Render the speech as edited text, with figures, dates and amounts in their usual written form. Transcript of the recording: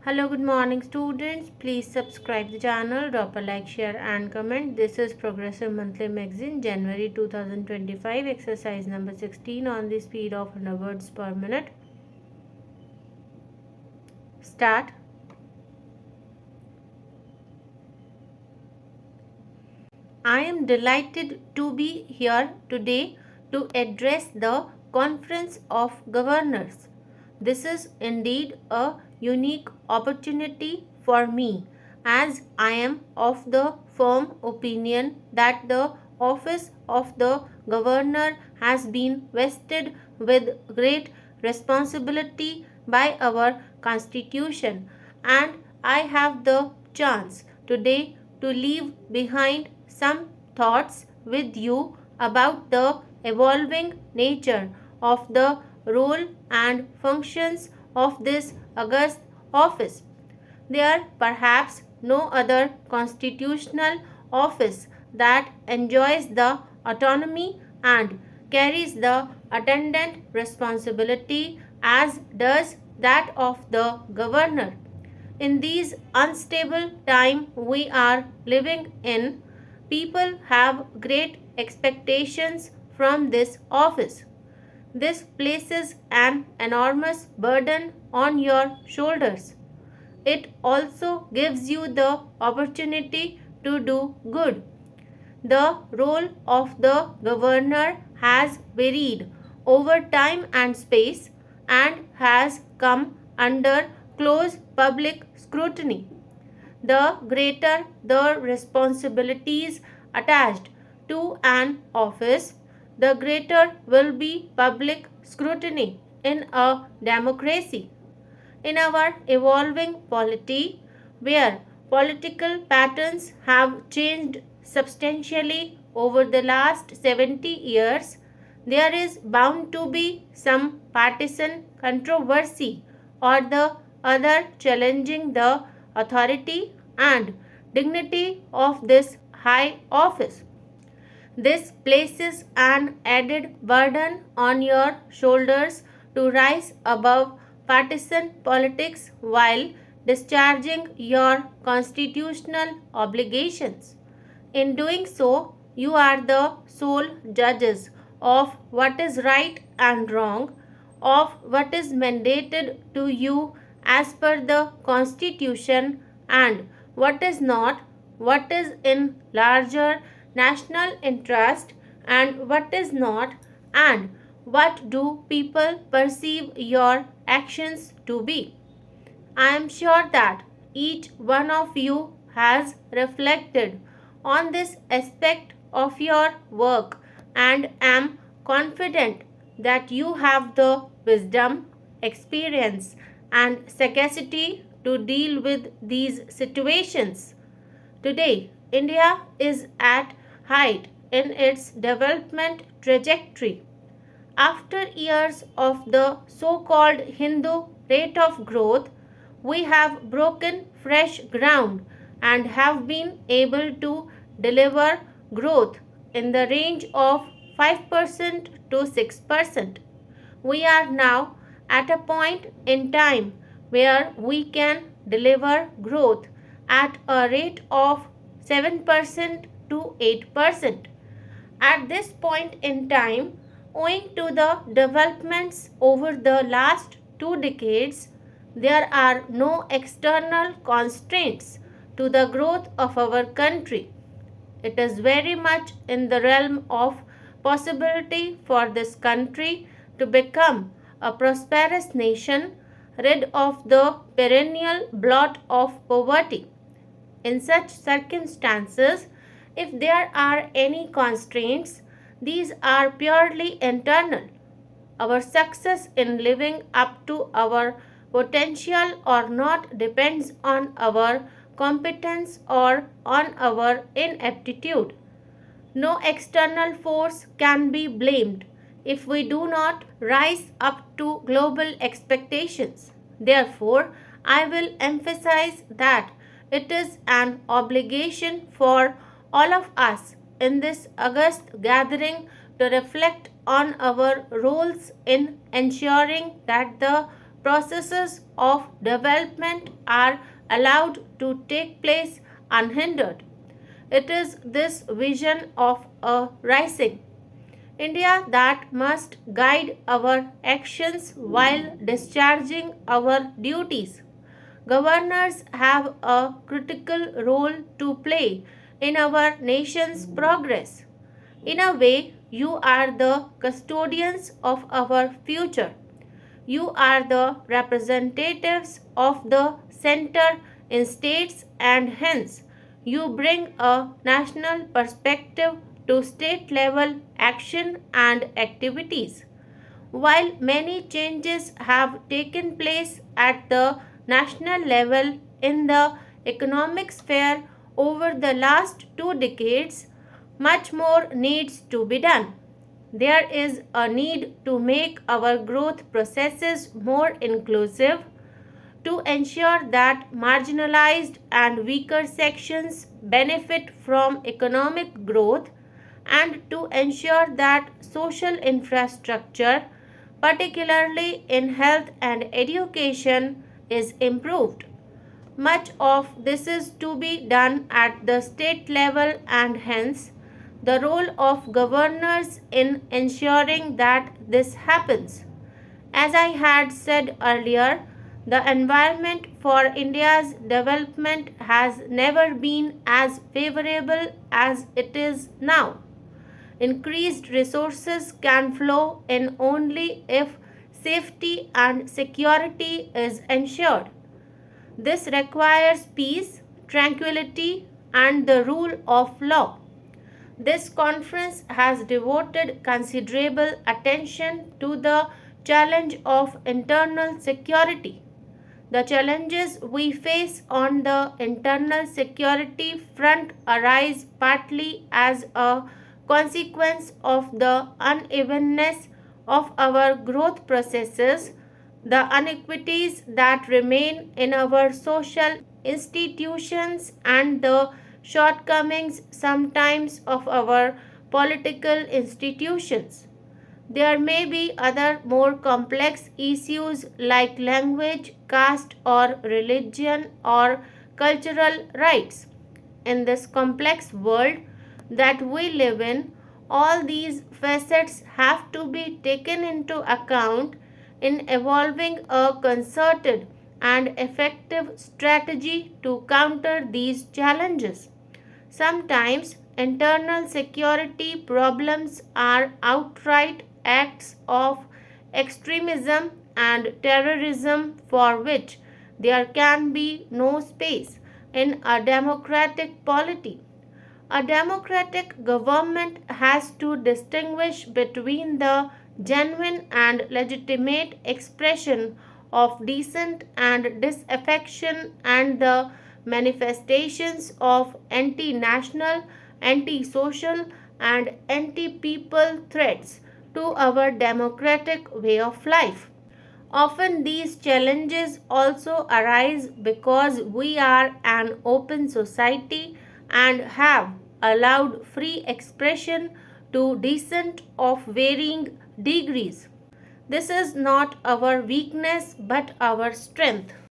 Hello, good morning students. Please subscribe the channel, drop a like, share and comment. This is Progressive Monthly Magazine, January 2025, exercise number 16 on the speed of 100 words per minute. Start. I am delighted to be here today to address the Conference of Governors. This is indeed a unique opportunity for me, as I am of the firm opinion that the office of the governor has been vested with great responsibility by our constitution, and I have the chance today to leave behind some thoughts with you about the evolving nature of the role and functions of this august office. There perhaps no other constitutional office that enjoys the autonomy and carries the attendant responsibility as does that of the governor. In these unstable times we are living in, people have great expectations from this office. This places an enormous burden on your shoulders. It also gives you the opportunity to do good. The role of the governor has varied over time and space and has come under close public scrutiny. The greater the responsibilities attached to an office, the greater will be public scrutiny in a democracy. In our evolving polity, where political patterns have changed substantially over the last 70 years, there is bound to be some partisan controversy or the other challenging the authority and dignity of this high office. This places an added burden on your shoulders to rise above partisan politics while discharging your constitutional obligations. In doing so, you are the sole judges of what is right and wrong, of what is mandated to you as per the Constitution and what is not, what is in larger national interest and what is not, and what do people perceive your actions to be. I am sure that each one of you has reflected on this aspect of your work and am confident that you have the wisdom, experience, and sagacity to deal with these situations. Today, India is at height in its development trajectory. After years of the so-called Hindu rate of growth, we have broken fresh ground and have been able to deliver growth in the range of 5% to 6%. We are now at a point in time where we can deliver growth at a rate of 7% to 8%. At this point in time, owing to the developments over the last 2 decades, there are no external constraints to the growth of our country. It is very much in the realm of possibility for this country to become a prosperous nation rid of the perennial blot of poverty. In such circumstances, if there are any constraints, these are purely internal. Our success in living up to our potential or not depends on our competence or on our ineptitude. No external force can be blamed if we do not rise up to global expectations. Therefore, I will emphasize that it is an obligation for all of us in this august gathering to reflect on our roles in ensuring that the processes of development are allowed to take place unhindered. It is this vision of a rising India that must guide our actions while discharging our duties. Governors have a critical role to play in our nation's progress. In a way, you are the custodians of our future. You are the representatives of the center in states, and hence you bring a national perspective to state level action and activities. While many changes have taken place at the national level in the economic sphere over the last 2 decades, much more needs to be done. There is a need to make our growth processes more inclusive, to ensure that marginalized and weaker sections benefit from economic growth, and to ensure that social infrastructure, particularly in health and education, is improved. Much of this is to be done at the state level, and hence the role of governors in ensuring that this happens. As I had said earlier, the environment for India's development has never been as favorable as it is now. Increased resources can flow in only if safety and security is ensured. This requires peace, tranquility, and the rule of law. This conference has devoted considerable attention to the challenge of internal security. The challenges we face on the internal security front arise partly as a consequence of the unevenness of our growth processes, the inequities that remain in our social institutions, and the shortcomings sometimes of our political institutions. There may be other more complex issues like language, caste, or religion, or cultural rights. In this complex world that we live in, all these facets have to be taken into account in evolving a concerted and effective strategy to counter these challenges. Sometimes internal security problems are outright acts of extremism and terrorism for which there can be no space in a democratic polity. A democratic government has to distinguish between the genuine and legitimate expression of dissent and disaffection and the manifestations of anti national, anti social, and anti people threats to our democratic way of life. Often these challenges also arise because we are an open society and have allowed free expression to dissent of varying degrees. This is not our weakness but our strength.